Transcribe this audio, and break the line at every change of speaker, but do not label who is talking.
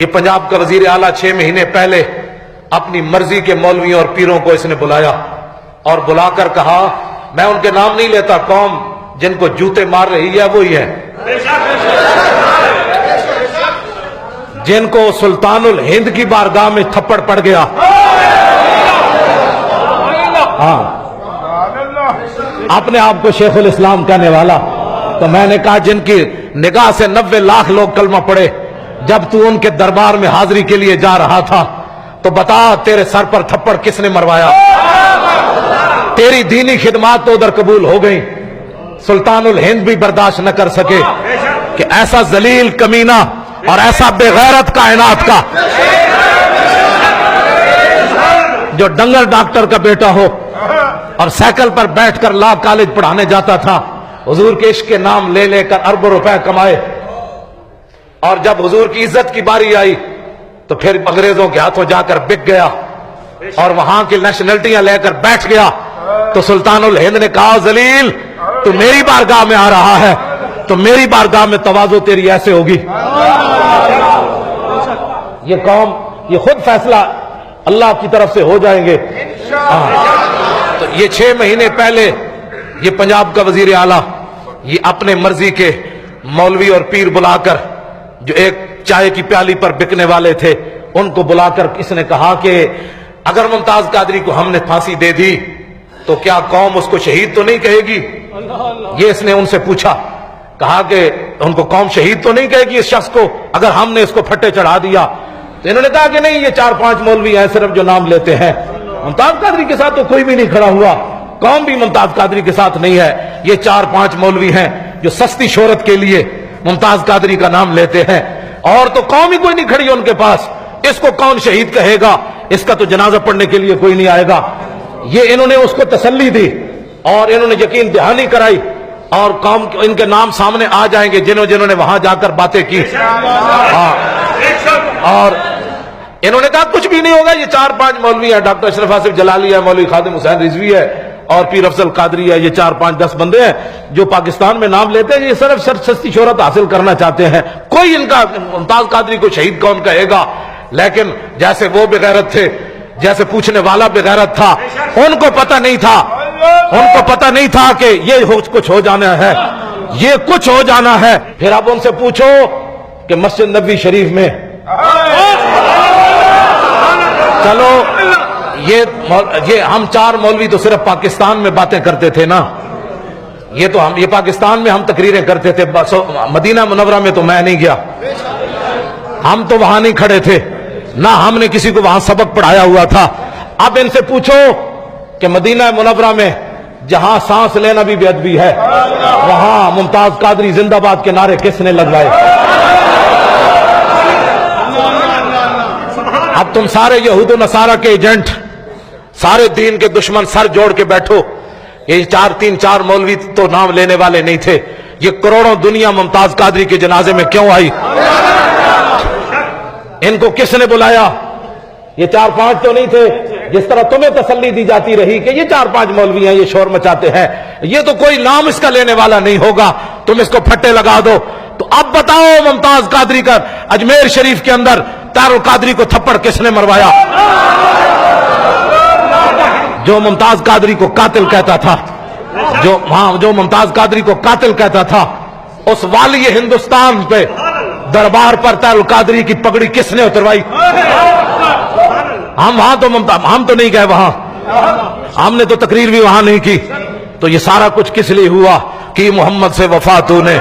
یہ پنجاب کا وزیر اعلیٰ 6 مہینے پہلے اپنی مرضی کے مولویوں اور پیروں کو اس نے بلایا اور بلا کر کہا میں ان کے نام نہیں لیتا، قوم جن کو جوتے مار رہی ہے وہی ہے، جن کو سلطان الہند کی بارگاہ میں تھپڑ پڑ گیا، ہاں اپنے آپ کو شیخ الاسلام کہنے والا، تو میں نے کہا جن کی نگاہ سے 90 لاکھ لوگ کلمہ پڑے، جب تو ان کے دربار میں حاضری کے لیے جا رہا تھا تو بتا تیرے سر پر تھپڑ کس نے مروایا؟ تیری دینی خدمات تو ادھر قبول ہو گئی، سلطان الہند بھی برداشت نہ کر سکے کہ ایسا ذلیل کمینہ اور ایسا بے غیرت کائنات کا جو ڈنگر ڈاکٹر کا بیٹا ہو اور سائیکل پر بیٹھ کر لا کالج پڑھانے جاتا تھا، حضور کے عشق کے نام لے لے کر اربوں روپے کمائے، اور جب حضور کی عزت کی باری آئی تو پھر انگریزوں کے ہاتھوں جا کر بک گیا اور وہاں کی نیشنلٹیاں لے کر بیٹھ گیا، تو سلطان الہند نے کہا ذلیل تو میری بارگاہ میں آ رہا ہے تو میری بارگاہ میں تواضع تیری ایسے ہوگی۔ یہ قوم یہ خود فیصلہ اللہ کی طرف سے ہو جائیں گے۔ تو یہ 6 مہینے پہلے یہ پنجاب کا وزیر اعلیٰ یہ اپنے مرضی کے مولوی اور پیر بلا کر جو ایک چائے کی پیالی پر بکنے والے تھے ان کو بلا کر اس نے کہا کہ اگر ممتاز قادری کو ہم نے پھانسی دے دی تو کیا قوم اس کو شہید تو نہیں کہے گی؟ یہ اس نے ان سے پوچھا، کہا کہ ان کو قوم شہید تو نہیں کہے گی اس شخص کو اگر ہم نے اس کو پھٹے چڑھا دیا؟ تو انہوں نے کہا کہ نہیں، یہ 4-5 مولوی ہیں صرف جو نام لیتے ہیں، ممتاز قادری کے ساتھ تو کوئی بھی نہیں کھڑا ہوا، قوم بھی ممتاز قادری کے ساتھ نہیں ہے، یہ 4-5 مولوی ہیں جو سستی شہرت کے لیے ممتاز قادری کا نام لیتے ہیں، اور تو قوم ہی کوئی نہیں کھڑی ان کے پاس، اس کو کون شہید کہے گا؟ اس کا تو جنازہ پڑھنے کے لیے کوئی نہیں آئے گا۔ یہ انہوں نے اس کو تسلی دی اور انہوں نے یقین دہانی کرائی، اور قوم ان کے نام سامنے آ جائیں گے جنہوں نے وہاں جا کر باتیں کی، اور انہوں نے کہا کچھ بھی نہیں ہوگا، یہ 4-5 مولوی ہیں، ڈاکٹر اشرف آصف جلالی ہے، مولوی خادم حسین رضوی ہے اور پیر افضل قادری ہے، یہ 4-5-10 بندے ہیں جو پاکستان میں نام لیتے ہیں، یہ صرف سستی شہرت حاصل کرنا چاہتے ہیں، کوئی ان کا ممتاز قادری کو شہید کون کہے گا؟ لیکن جیسے وہ بغیرت تھے، جیسے پوچھنے والا بغیرت تھا، ان کو پتہ نہیں تھا کہ یہ کچھ ہو جانا ہے، یہ کچھ ہو جانا ہے۔ پھر اب ان سے پوچھو کہ مسجد نبوی شریف میں چلو یہ ہم 4 مولوی تو صرف پاکستان میں باتیں کرتے تھے نا، یہ پاکستان میں ہم تقریریں کرتے تھے، مدینہ منورہ میں تو میں نہیں گیا، ہم تو وہاں نہیں کھڑے تھے، نہ ہم نے کسی کو وہاں سبق پڑھایا ہوا تھا۔ اب ان سے پوچھو کہ مدینہ منورہ میں جہاں سانس لینا بھی بے ادبی ہے، وہاں ممتاز قادری زندہ باد کے نعرے کس نے لگوائے؟ اب تم سارے یہود و نصارہ کے ایجنٹ، سارے دین کے دشمن سر جوڑ کے بیٹھو، یہ 4 مولوی تو نام لینے والے نہیں تھے، یہ کروڑوں دنیا ممتاز قادری کے جنازے میں کیوں آئی؟ ان کو کس نے بلایا؟ یہ 4-5 تو نہیں تھے، جس طرح تمہیں تسلی دی جاتی رہی کہ یہ 4-5 مولوی ہیں، یہ شور مچاتے ہیں، یہ تو کوئی نام اس کا لینے والا نہیں ہوگا، تم اس کو پھٹے لگا دو۔ تو اب بتاؤ ممتاز قادری کا اجمیر شریف کے اندر طاہر القادری کو تھپڑ کس نے مروایا؟ جو ممتاز قادری کو قاتل کہتا تھا، جو ممتاز قادری کو قاتل کہتا تھا، اس والی ہندوستان پہ دربار پر طاہر القادری کی پگڑی کس نے اتروائی؟ ہم تو نہیں گئے وہاں، ہم نے تو تقریر بھی وہاں نہیں کی، تو یہ سارا کچھ کس لیے ہوا کہ محمد سے وفا تو نے